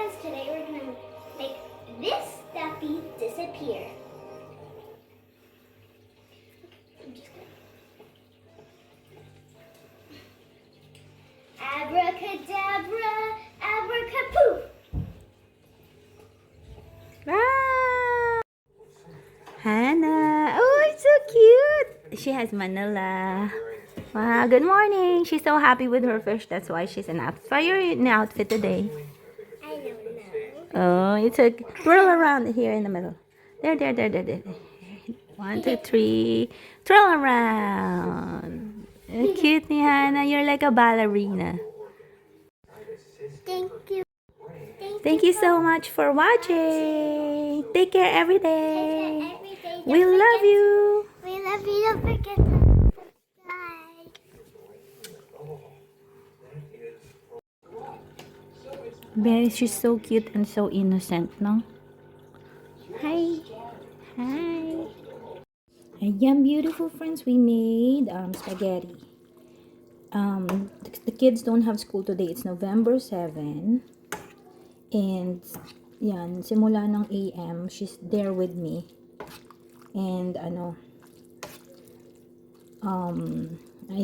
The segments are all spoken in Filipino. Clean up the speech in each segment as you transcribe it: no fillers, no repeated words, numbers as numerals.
friends, today we're gonna make this stuffy disappear. I'm just gonna... Abracadabra, abracapoof. Ah! Hannah! Oh, it's so cute! She has Manila. Wow, good morning! She's so happy with her fish. That's why she's in outfit. Why are you in outfit today? I don't know. Oh, it's a twirl around here in the middle. There. 1, 2, 3. Twirl around. Cute ni Hannah. You're like a ballerina. Thank you. Thank you so much for watching. Take care every day. We love you. We love you. Don't forget to subscribe. Very, she's so cute and so innocent, no? Hi. Hi. Ayan, beautiful friends, we made spaghetti. The kids don't have school today. It's November 7. And, yan, simula ng AM, she's there with me. And, I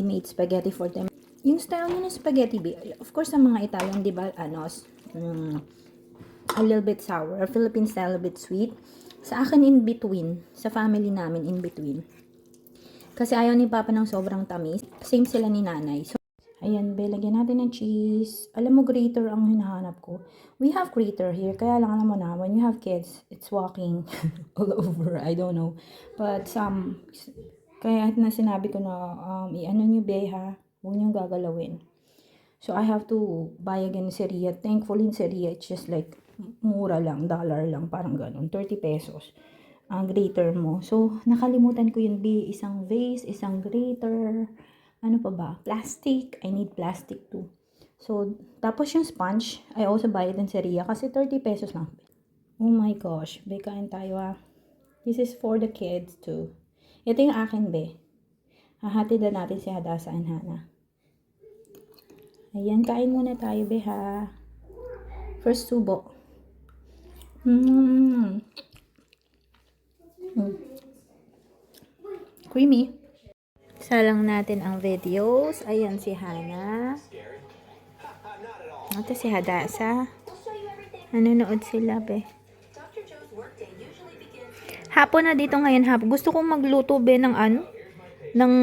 made spaghetti for them. Yung style nyo ng spaghetti, of course, sa mga Italian, di ba, a little bit sour. Philippine style, a bit sweet. Sa akin, in between. Sa family namin, in between. Kasi ayaw ni Papa ng sobrang tamis. Same sila ni Nanay. So, ayan, lagyan natin ng cheese. Alam mo, grater ang hinahanap ko. We have grater here. Kaya lang, alam mo na, when you have kids, it's walking all over. I don't know. But kaya na sinabi ko na, i-ano nyo, ha? Huwag nyo gagalawin. So, I have to buy again si Ria. Thankfully, in Ria, it's just like, mura lang, dollar lang, parang ganun. 30 pesos. Ang grater mo. So, nakalimutan ko yun, isang vase, isang grater. Ano pa ba? Plastic. I need plastic too. So, tapos yung sponge, I also buy it in Ria kasi 30 pesos lang. Oh my gosh. Kain tayo ah. This is for the kids too. Ito yung akin, Hahati na natin si Hadasa and Hannah. Ayan, kain muna tayo, ha. First subo. Creamy. Salang natin ang videos. Ayan si Hannah. Ito si Hadasa. Nanonood sila, Hapon na dito ngayon, Gusto kong magluto, ng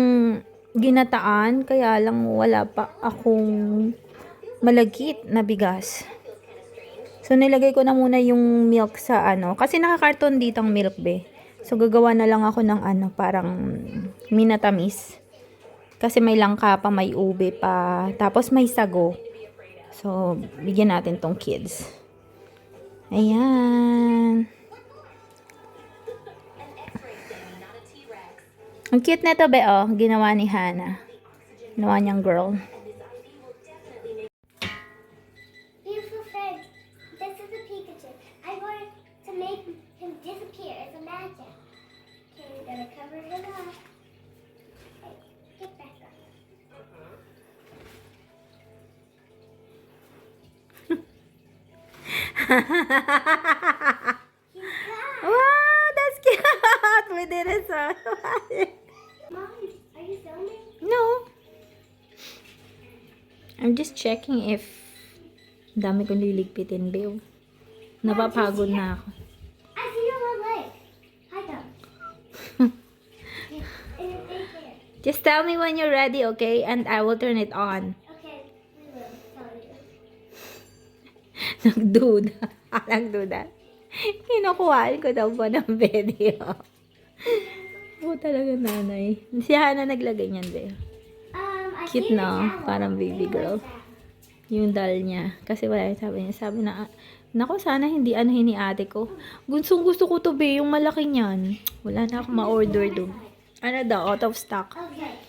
ginataan. Kaya lang wala pa akong malagkit na bigas. So, nilagay ko na muna yung milk sa Kasi nakakarton dito ang milk, So, gagawa na lang ako ng parang minatamis. Kasi may langka pa, may ube pa. Tapos may sago. So, bigyan natin tong kids. Ayan. Ang cute na to, Ginawa ni Hannah. Ginawa niyang girl. Beautiful friends, this is a Pikachu. I'm going to make him disappear. It's a magic. Okay, we're going to cover him up. Okay, get back up. Wow, that's cute. We did it so. Mom, are you filming? No. I'm just checking if dami kong liligpitin, Napapagod na ako. I see your one leg. Hi, Tom. Just tell me when you're ready, okay? And I will turn it on. Okay, we will tell you. Nagduda. Kinukuhaan ko daw po ng video. Talaga nanay. Si Hannah naglagay niyan, I Cute see the na, towel. parang baby girl. Yung doll niya. Kasi wala yung sabi niya. Sabi na, nako sana hindi ni ate ko. Gusto ko to, yung malaki niyan. Wala na akong ma-order doon. Out of stock. Okay.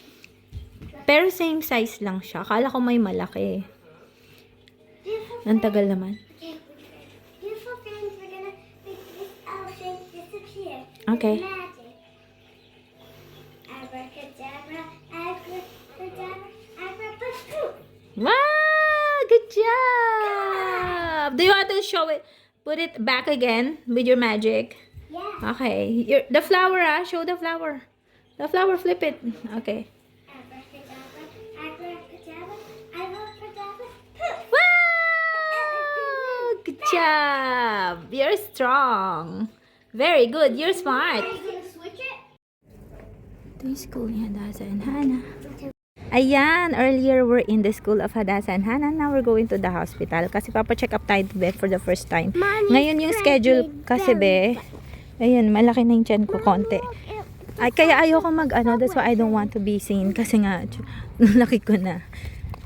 Pero same size lang siya. Akala ko may malaki. Ang tagal naman. Beautiful friends, we're gonna make this elephant disappear. Okay. It's magic. Abracadabra, abracadabra, abracadabra. Wow! Good job! job. Do you want to show it? Put it back again with your magic. Yeah. Okay. The flower, show the flower. The flower, flip it. Okay. Abracadabra, abracadabra, abracadabra. Wow! Good job. You're strong. Very good. You're smart. Are you gonna switch it? Ito yung school ni Hadasa and Hana. Ayan, earlier we're in the school of Hadasa and Hana. Now we're going to the hospital kasi papacheck up tayo to Beth for the first time. Mommy, Ngayon yung schedule kasi be, ayun, malaki na yung tiyan ko konti. Ay, kaya ayoko mag-ano, that's why I don't want to be seen kasi nga, laki ko na.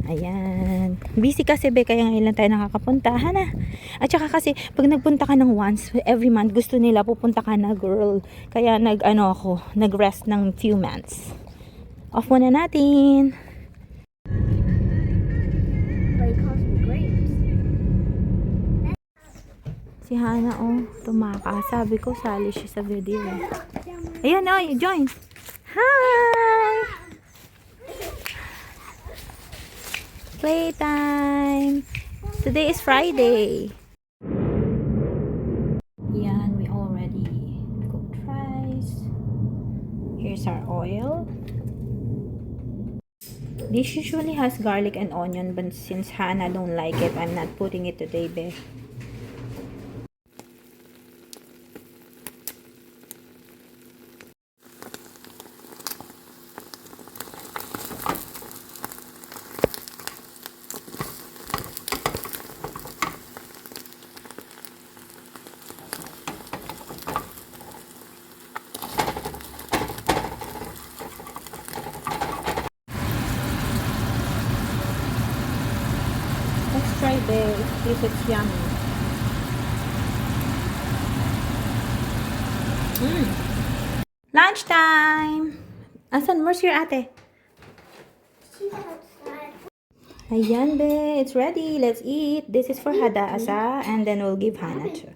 Ayan. Busy kasi be, kaya ngayon lang tayo nakakapunta. Hana. At saka kasi, pag nagpunta ka ng once, every month, gusto nila pupunta ka na girl. Kaya nag-rest ng few months. Off muna natin. But he calls me grapes. Si Hana, tumaka. Sabi ko, sali siya sa video. Ayan, join. Hi! Playtime! Today is Friday. Yan, we already cooked rice. Here's our oil. This usually has garlic and onion, but since Hana don't like it, I'm not putting it today, babe. Let's try this, if it's yummy. Lunchtime! Asan? Where's your ate? She's outside. Ayan, be. It's ready. Let's eat. This is for Hadasa, and then we'll give Hana too.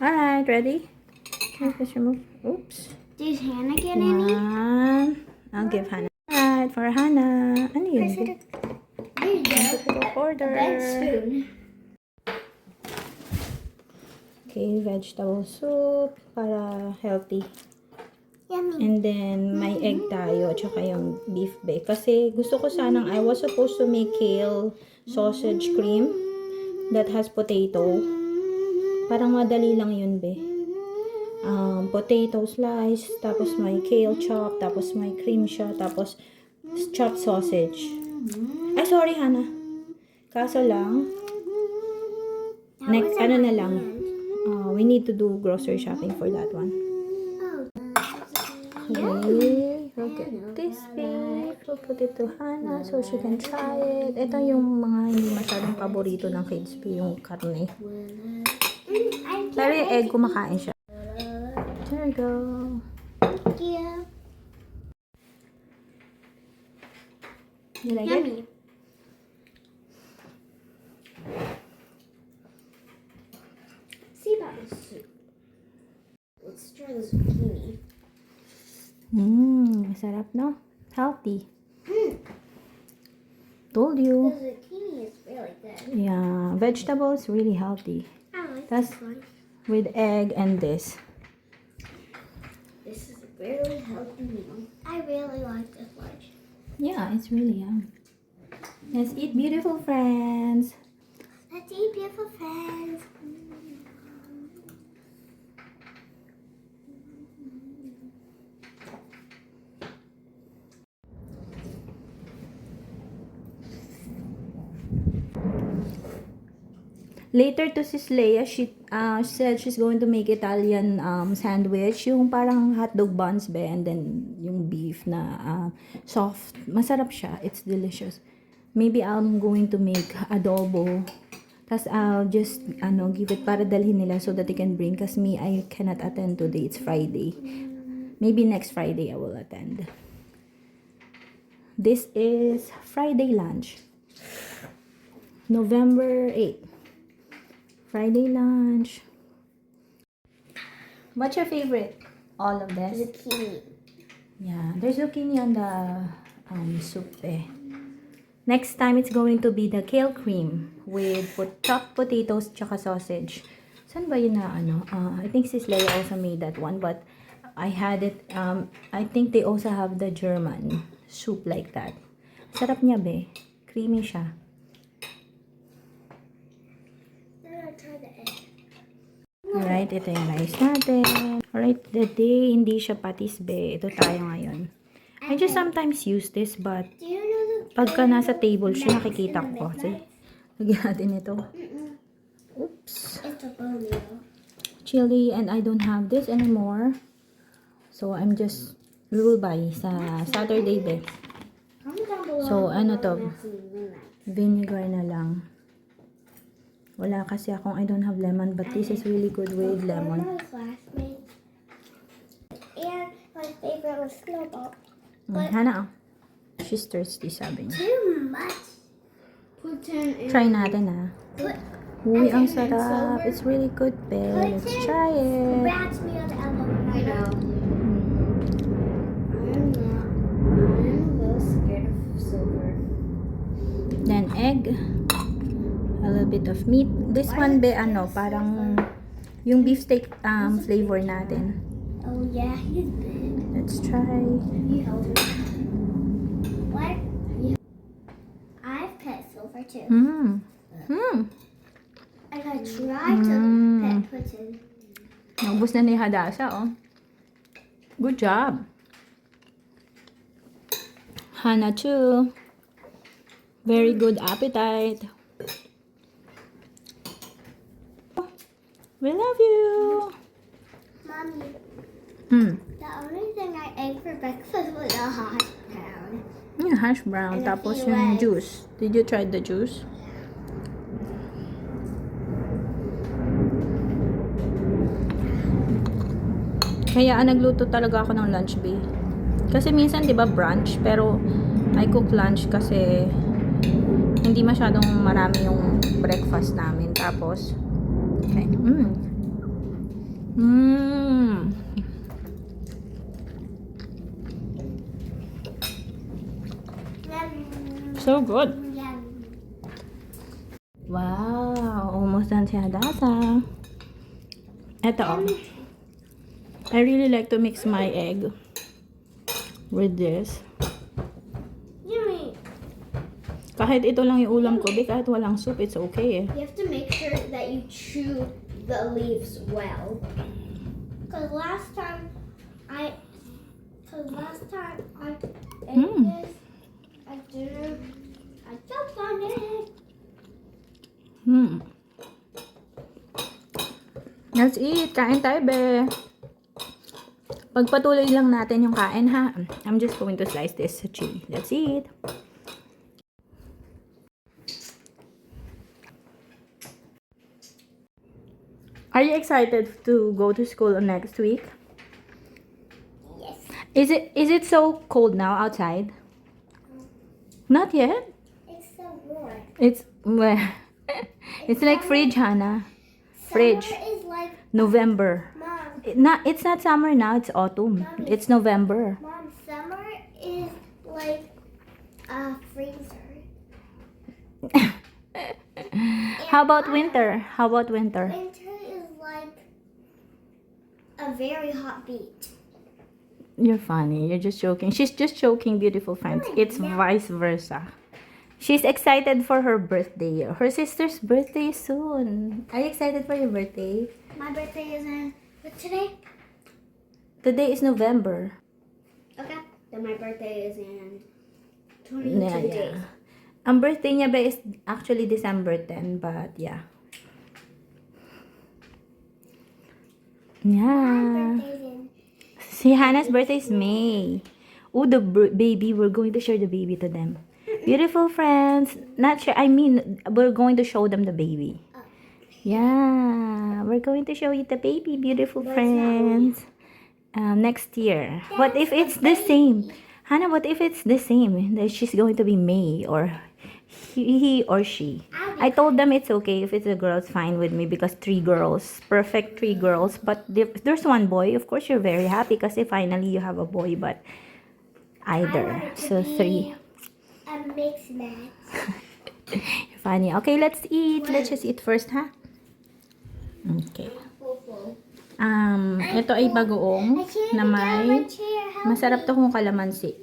Alright, ready? Okay, let's remove. Oops. Did Hannah get any? One. I'll give Hana. Alright, for Hana. Ano yun? There you go. Order. Big spoon. Okay, vegetable soup para healthy. Yummy. And then, may egg tayo, tsaka yung beef bake. Kasi gusto ko sanang, I was supposed to make kale sausage cream that has potato. Parang madali lang yun, be. Potato slice, tapos may kale chop, tapos may cream siya, tapos chopped sausage. Ay, sorry, Hana. Kaso lang, next, ano na lang, we need to do grocery shopping for that one. Okay, we'll get this beef. We'll put it to Hana so she can try it. Ito yung mga hindi masyadong paborito ng kids po, yung karne. Pero yung egg, kumakain siya. There we go. Thank you. You like it? Yummy. See about the soup. Let's try the zucchini. Masarap, no? Healthy. Told you. The zucchini is really good. Yeah, vegetables really healthy. I like That's this one. with egg and this. This is a really healthy meal. I really like this one. Yeah, it's really yum. Let's eat, beautiful friends. Let's eat, beautiful friends. Later to Sis Leia, she said she's going to make Italian sandwich. Yung parang hotdog buns be, and then yung beef na soft. Masarap siya. It's delicious. Maybe I'm going to make adobo. Tapos I'll just give it para dalhin nila so that they can bring. Kasi me, I cannot attend today. It's Friday. Maybe next Friday I will attend. This is Friday lunch. November 8th. Friday lunch. What's your favorite? All of this? Zucchini. Yeah, there's zucchini on the soup eh. Next time, it's going to be the kale cream with chopped potatoes tsaka sausage. Saan ba yun na ano? I think Sis Leia also made that one, but I had it, I think they also have the German soup like that. Sarap niya, be. Creamy siya. I'm gonna try the egg. Alright, ito yung rice natin. Alright, the day hindi siya patis, be. Ito tayo ngayon. I just sometimes use this, but Do you know the pagka nasa table siya, Max nakikita in the ko. Kasi, Midnight? lagyan natin ito. Oops. It's a Romeo. Chili, and I don't have this anymore. So, I'm just rule by sa Saturday, be. Comment down below So, if you ano know to? Max in the Midnight. Vinegar na lang. Wala kasi akong, I don't have lemon, but this is really good with lemon. My classmates. And my favorite was Snowball. Hana, she's thirsty, sabi niya. Too much. Put 10 in. Try natin, ah. Put Uy, ang Okay, sarap. so It's really good, be. Let's try it. Scratch me on the elbow. I know. I'm a little scared of silver. Then, egg. A little bit of meat. This one, be, ano, parang yung beefsteak flavor natin. Oh yeah, he's big. Let's try. You held me. What? I've pet silver too. And I tried to pet Putin. Naubos na ni Hadasa, oh. Good job. Hana too. Very good appetite. We love you. Mommy, Hmm. the only thing I ate for breakfast was a hash brown. Yeah, hash brown. And a Tapos few yung eggs. juice. Did you try the juice? Kaya nagluto talaga ako ng lunch, be. Kasi minsan, di ba, brunch. Pero, I cook lunch kasi hindi masyadong marami yung breakfast namin. Tapos, okay. So good. Yum. Wow, almost done si Hadasa. Eto. I really like to mix my egg with this. Yummy. Kahit ito lang yung ulam ko, be, kahit walang soup, it's okay eh. You have to make sure that you chew the leaves well. Cause last time I ate this, I choked on it. Let's eat. Kain tayo, be. Pagpatuloy lang natin yung kain, ha? I'm just going to slice this chili. Let's eat. Are you excited to go to school next week? Yes. Is it so cold now outside? Not yet. It's so warm. It's it's like fridge, Hannah. Fridge. Summer is like November. Mom. It's not summer now. It's autumn. It's November. Mom, summer is like a freezer. How about winter? How about winter? Winter is like a very hot beach. You're funny. You're just joking. She's just joking, beautiful friends. It's vice versa. She's excited for her birthday. Her sister's birthday is soon. Are you excited for your birthday? My birthday is in what today? Today is November. Okay. Then my birthday is in 22 Yeah, yeah. days. Ang birthday niya ba is actually December 10, but yeah. My Yeah. birthday is in Si Hannah's birthday is May. Oh, the baby. We're going to share the baby to them. Beautiful friends. Not sure. I mean, we're going to show them the baby. Yeah. We're going to show you the baby, beautiful But it's not friends. Next year. What if it's the same? Hannah, what if it's the same? That she's going to be May or he or she. I told them it's okay if it's a girl, it's fine with me because 3 girls, perfect 3 girls. But if there's 1 boy, of course you're very happy because finally you have a boy. But either, so 3. a mixed match. Funny. Okay, let's eat. Let's just eat first, ha? Okay. Ito ay bagoong na may masarap to kung kalamansi.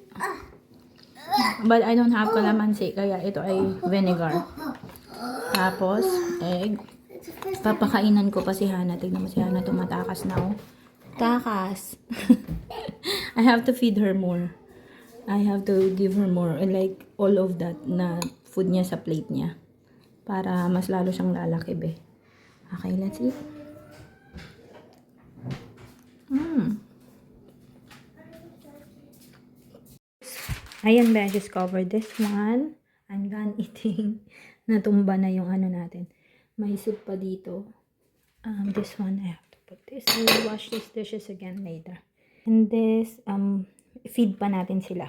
But I don't have kalamansi, kaya ito ay vinegar. Tapos, egg. Papakainan ko pa si Hana. Tignan mo si Hana, tumatakas na, oh. Takas. I have to feed her more. I have to give her more, like all of that na food niya sa plate niya. Para mas lalo siyang lalaki, be. Okay, let's eat. Ayan, be, I just covered this one. I'm done eating. Natumba na yung ano natin. May soup pa dito. This one, I have to put this. I will wash these dishes again later. And this, feed pa natin sila.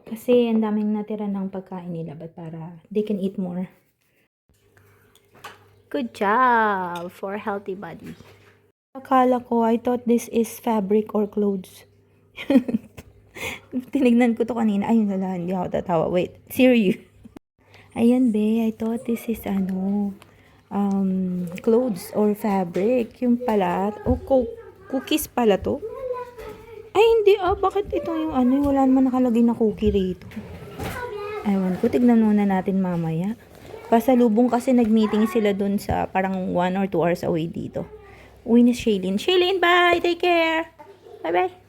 Kasi ang daming natira ng pagkain nila, but para they can eat more. Good job for healthy body. Akala ko, I thought this is fabric or clothes. Tinignan ko to kanina. Ayun na lang, hindi ako tatawa. Wait, serious. Ayan, be, I thought this is clothes or fabric. Yung pala, cookies pala to. Ay, hindi, bakit ito yung wala naman nakalagay na cookie rito. Ewan ko, tignan muna natin mamaya. Pasalubong kasi nag-meeting sila dun sa parang 1 or 2 hours away dito. Uwi na Shailene. Shailene, bye! Take care! Bye-bye!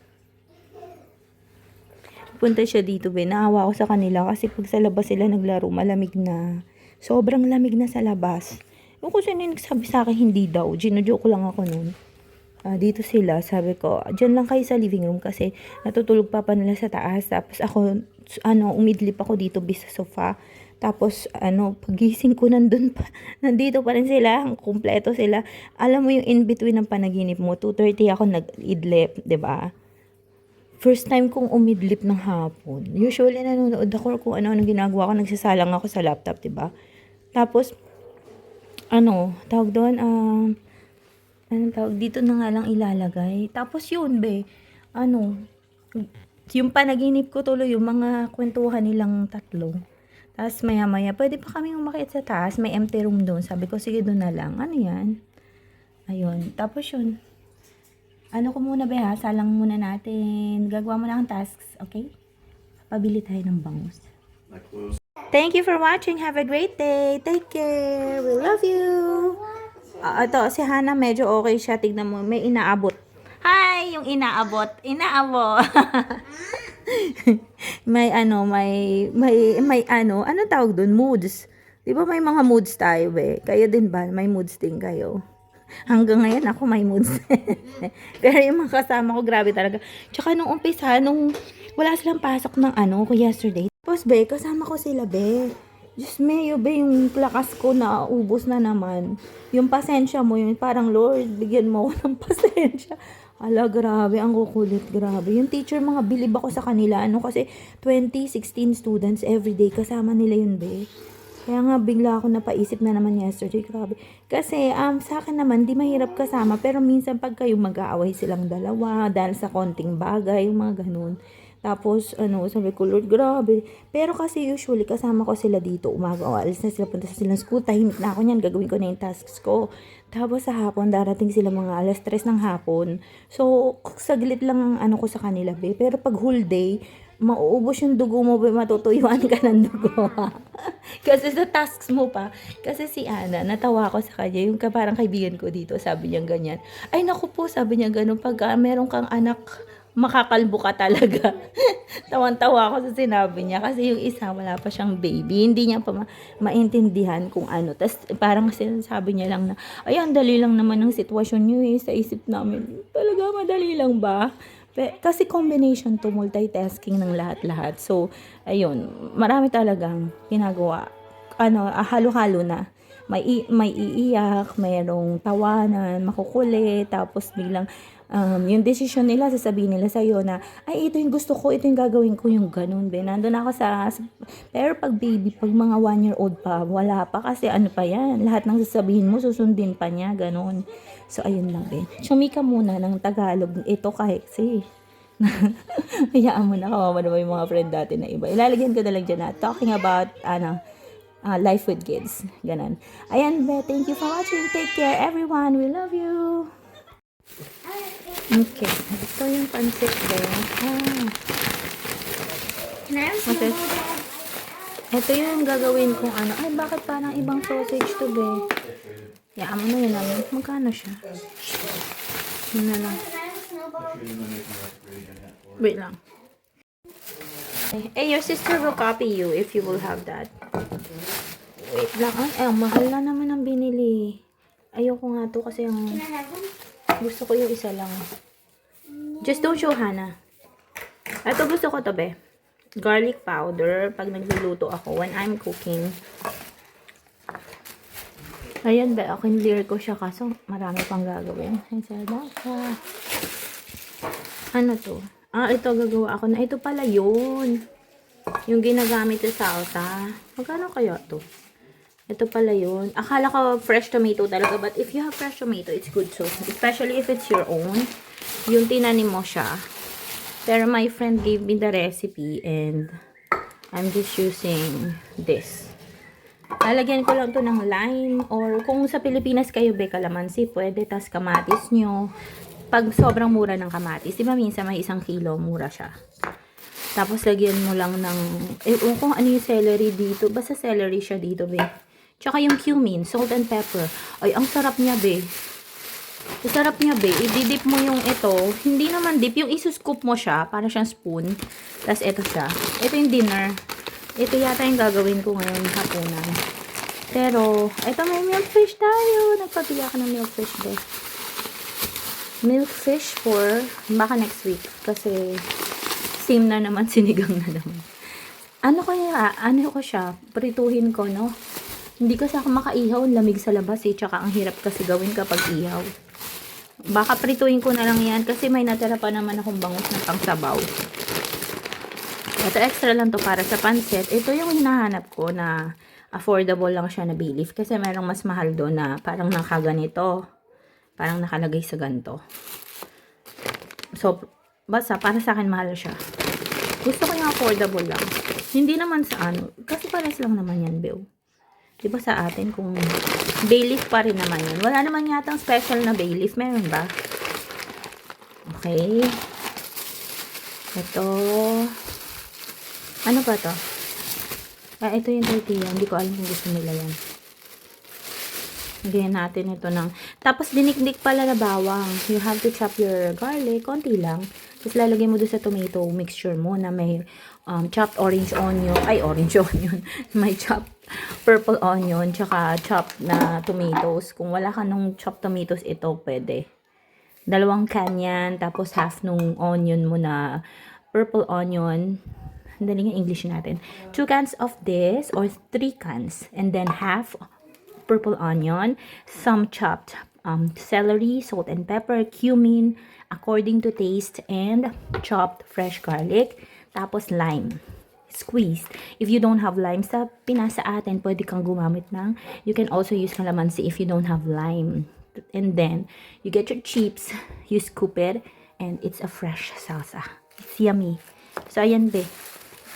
Punta siya dito, be. Naawa ko sa kanila kasi pag sa labas sila naglaro, malamig na. Sobrang lamig na sa labas. Yung kung sino yung nagsabi sa akin, hindi daw. Gino-joke lang ako nun. Dito sila, sabi ko, dyan lang kayo sa living room kasi natutulog pa nila sa taas. Tapos ako, umidlip ako dito bisa sofa. Tapos, pagising ko nandun pa, nandito pa rin sila, kumpleto sila. Alam mo yung in-between ng panaginip mo, 2:30 ako nag-idlip, 'di ba? First time kong umidlip ng hapon. Usually, nanonood ako kung ano ginagawa ko, nagsasalang ako sa laptop, 'di ba? Tapos, tawag doon, anong tawag, dito na nga lang ilalagay. Tapos yun, be, yung panaginip ko tuloy, yung mga kwentuhan nilang tatlo. Tapos maya-maya, pwede pa kami umakyat sa taas, may empty room doon. Sabi ko, sige doon na lang. Ano yan? Ayun, tapos yun. Ko muna, be, ha? Salang muna natin. Gagawa mo na ang tasks, okay? Pabili tayo ng bangus. Thank you for watching. Have a great day. Take care. We love you. Ito, si Hana medyo okay siya. Tignan mo, may inaabot. Hi! Yung inaabot. Inaabot. may tawag doon? Moods. Di ba may mga moods tayo, be? Kayo din ba? May moods din kayo. Hanggang ngayon ako may moods. Pero yung mga kasama ko, grabe talaga. Tsaka nung umpisa, nung wala silang pasok ng yesterday. Tapos, be, kasama ko sila, be. Diyos me, be, yung lakas ko na ubos na naman. Yung pasensya mo, yung parang, Lord, bigyan mo ako ng pasensya. Ala, grabe, ang kukulit, grabe. Yung teacher, mga bilib ako sa kanila. Kasi 16 students everyday, kasama nila yun, be. Kaya nga, bigla ako napaisip na naman yesterday, grabe. Kasi, sa akin naman, di mahirap kasama, pero minsan pag kayo mag-aaway silang dalawa, dahil sa konting bagay, yung mga ganun. Tapos, sabi ko, Lord, grabe. Pero kasi usually, kasama ko sila dito. Umaga, alis na sila, punta sa silang school. Tahimik na ako niyan, gagawin ko na yung tasks ko. Tapos sa hapon, darating sila mga 3:00 ng hapon. So, saglit lang ang ko sa kanila, be. Pero pag whole day, mauubos yung dugo mo, be, matutuyuan ka ng dugo. Kasi sa tasks mo pa. Kasi si Ana, natawa ko sa kanya, yung parang kaibigan ko dito, sabi niya ganyan. Ay, naku po, sabi niya ganun, pag meron kang anak, makakalbo ka talaga. Tawan-tawa ako sa sinabi niya kasi yung isa wala pa siyang baby, hindi niya pa maintindihan kung ano. Tapos parang sinasabi niya lang na, ay, ang dali lang naman ng sitwasyon niyo sa isip namin. Talaga, madali lang ba? Kasi combination to, multitasking ng lahat-lahat. So, ayun, marami talagang ginagawa. Halo-halo na. May iiyak, mayroong tawanan, makukulit, tapos biglang yung decision nila, sasabihin nila sa'yo na, ay, ito yung gusto ko, ito yung gagawin ko, yung ganun, be. Nandun ako pero pag baby, pag mga 1-year-old pa, wala pa, kasi pa yan, lahat ng sasabihin mo, susundin pa niya, ganun. So, ayun lang, be. Chumika muna ng Tagalog, ito kasi, Hayaan mo na, kawawa naman yung mga friend dati na iba. Ilalagyan ko na lang dyan na talking about, life with kids. Ganon. Ayan, be, thank you for watching. Take care, everyone. We love you. Okay. Ito yung pancit, be. Can I have Okay. snowball, Dad? Ito yung gagawin kong ano. Ay, bakit parang ibang sausage to, be? Hayaan mo na yun namin. Magkano siya? Yun na lang. Can I have snowball? Wait lang. Hey, your sister will copy you if you will have that. Wait lang. Ay, mahal na naman ang binili. Ayoko nga to kasi yung Can I have one? gusto ko yung isa lang. Just don't show Hannah. Ito gusto ko to, be. Garlic powder pag nagluluto ako when I'm cooking. Ayan, be. Clear ko siya kaso marami pang gagawin. Ay, salata. Ano to? Ito gagawa ako na. Ito pala yun. Yung ginagamit sa salsa. Magkano kaya to? Ito pala yun. Akala ko fresh tomato talaga. But if you have fresh tomato, it's good so. Especially if it's your own. Yung tinanim mo siya. Pero my friend gave me the recipe and I'm just using this. Lalagyan ko lang to ng lime or kung sa Pilipinas kayo be kalamansi, pwede. Tas kamatis nyo. Pag sobrang mura ng kamatis, di ba minsan may 1 kilo, mura siya. Tapos lagyan mo lang ng, kung ano yung celery dito. Basta celery siya dito, be. Tsaka yung cumin, salt and pepper. Ay, ang sarap niya, be. Ang sarap niya, be. I-dip mo yung ito. Hindi naman dip. Yung isuscoop mo siya, para siyang spoon. Tapos ito siya. Ito yung dinner. Ito yata yung gagawin ko ngayon hapunan. Pero, ito may milkfish tayo. Nagpabili ako ng milkfish, be. Milkfish for baka next week. Kasi, same na naman, sinigang na naman. Ano ko siya, prituhin ko, no? Hindi kasi ako makaihaw, lamig sa labas eh, tsaka ang hirap kasi gawin kapag ihaw. Baka prituhin ko na lang yan kasi may natira pa naman akong bangus na pangsabaw. Ito extra lang to para sa pancit. Ito yung hinahanap ko na affordable lang siya na bay leaf kasi merong mas mahal doon na parang nakaganito. Parang nakalagay sa ganito. So, basta para sa akin mahal siya. Gusto ko yung affordable lang. Hindi naman sa ano. Kasi pares lang naman yan, Bill. Diba sa atin kung bay leaf pa rin naman yun. Wala naman yatang special na bay leaf. Meron ba? Okay. Ito. Ano ba to? Ito yung tortilla. Hindi ko alam kung gusto nila yan. Lagyan natin ito ng... Tapos, dinikdik pala na bawang. You have to chop your garlic. Konti lang. Tapos, lalagyan mo doon sa tomato mixture mo na may chopped orange onion. Ay, orange onion. May chopped purple onion. Tsaka chopped na tomatoes. Kung wala ka nung chopped tomatoes, ito pwede. 2 can yan. Tapos, half nung onion mo na purple onion. Dali nga English natin. 2 cans of this or 3 cans. And then, half purple onion, some chopped celery, salt and pepper, cumin, according to taste, and chopped fresh garlic. Tapos lime. Squeezed. If you don't have lime sa Pinas sa atin, pwede kang gumamit ng, you can also use calamansi if you don't have lime. And then, you get your chips, you scoop it, and it's a fresh salsa. It's yummy. So, ayan be.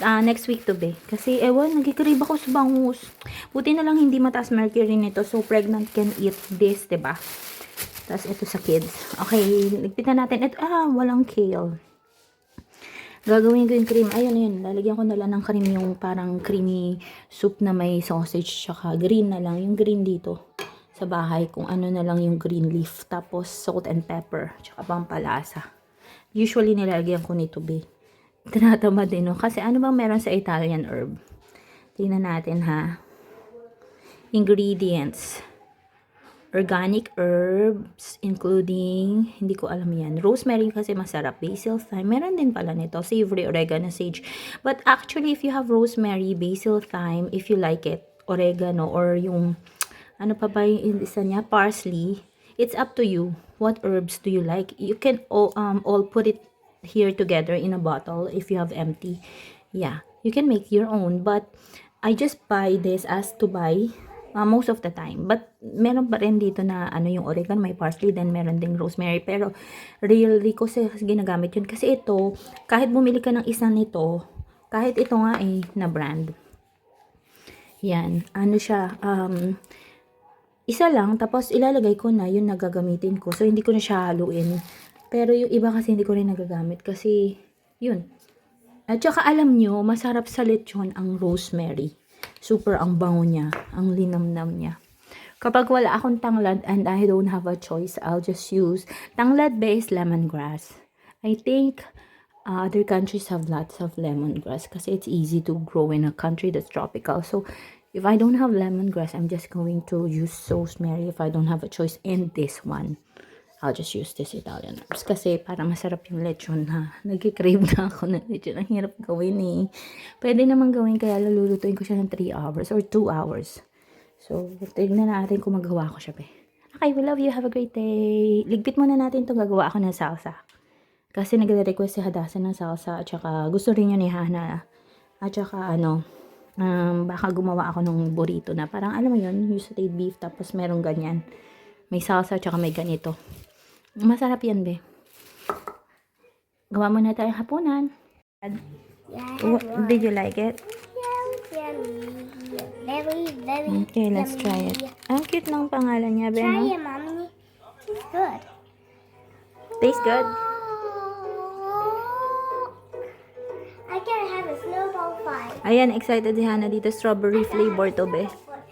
Next week to be. Kasi, nagkikrib ako sa bangus. Buti na lang hindi mataas mercury nito. So, pregnant can eat this, diba? Tapos, ito sa kids. Okay, ligpitan natin. Ito, walang kale. Gagawin ko yung cream. Ayun. Lalagyan ko na lang ng cream yung parang creamy soup na may sausage. Tsaka green na lang. Yung green dito sa bahay. Kung ano na lang yung green leaf. Tapos, salt and pepper. Tsaka pampalasa. Usually, nilalagyan ko nito, be. Tinatama din, no? Kasi ano bang meron sa Italian herb? Tingnan natin, ha? Ingredients. Organic herbs, including, hindi ko alam yan. Rosemary kasi masarap. Basil, thyme. Meron din pala nito. Savory, oregano, sage. But actually, if you have rosemary, basil, thyme, if you like it, oregano, or yung, ano pa ba yung isa niya? Parsley. It's up to you. What herbs do you like? You can all put it here together in a bottle if you have empty. Yeah, you can make your own, but I just buy this as to buy most of the time. But meron pa rin dito na yung oregano, may parsley, then meron ding rosemary. Pero really ko kasi ginagamit yun. Kasi ito, kahit bumili ka ng isa nito, kahit ito nga na brand. Yan, siya, isa lang, tapos ilalagay ko na yun na gagamitin ko. So, hindi ko na siya haluin. Pero yung iba kasi hindi ko rin nagagamit kasi, yun. At saka alam nyo, masarap sa lechon ang rosemary. Super ang bango niya, ang linamnam niya. Kapag wala akong tanglad and I don't have a choice, I'll just use tanglad-based lemongrass. I think other countries have lots of lemongrass kasi it's easy to grow in a country that's tropical. So, if I don't have lemongrass, I'm just going to use rosemary if I don't have a choice. And this one, I'll just use this Italian herbs. Kasi para masarap yung lechon ha. Nag-crave na ako ng lechon. Ang hirap gawin Pwede naman gawin kaya lulutuin ko siya ng 3 hours or 2 hours. So, tignan natin kung magawa ko siya Okay, we love you. Have a great day. Ligpit muna natin itong gagawa ako ng salsa. Kasi nagre-request si Hadasa ng salsa. At saka gusto rin yun ni Hana. At saka baka gumawa ako ng burrito na parang alam mo yun, yung sauteed beef tapos merong ganyan. May salsa at saka may ganito. Masarap yan, Gawa mo na tayong hapunan. Yeah, Did you like it? Very, very Okay, let's try it. Ang cute ng pangalan niya, Try no? it, Mommy. It's good. Tastes good? I can have a snowball fight. Ayan, excited si Hana dito. Strawberry flavor to,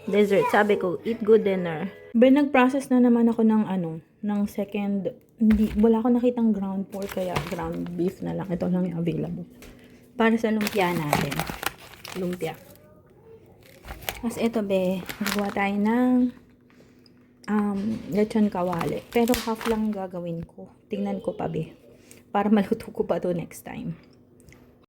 Dessert. Sabi ko, eat good dinner. Nag-process na naman ako ng second. Wala ako nakitang ground pork, kaya ground beef na lang. Ito lang yung available. Para sa lumpia natin. Lumpia. Tapos ito, nagawa tayo ng lechon kawali. Pero half lang gagawin ko. Tingnan ko pa, para maluto ko pa to next time.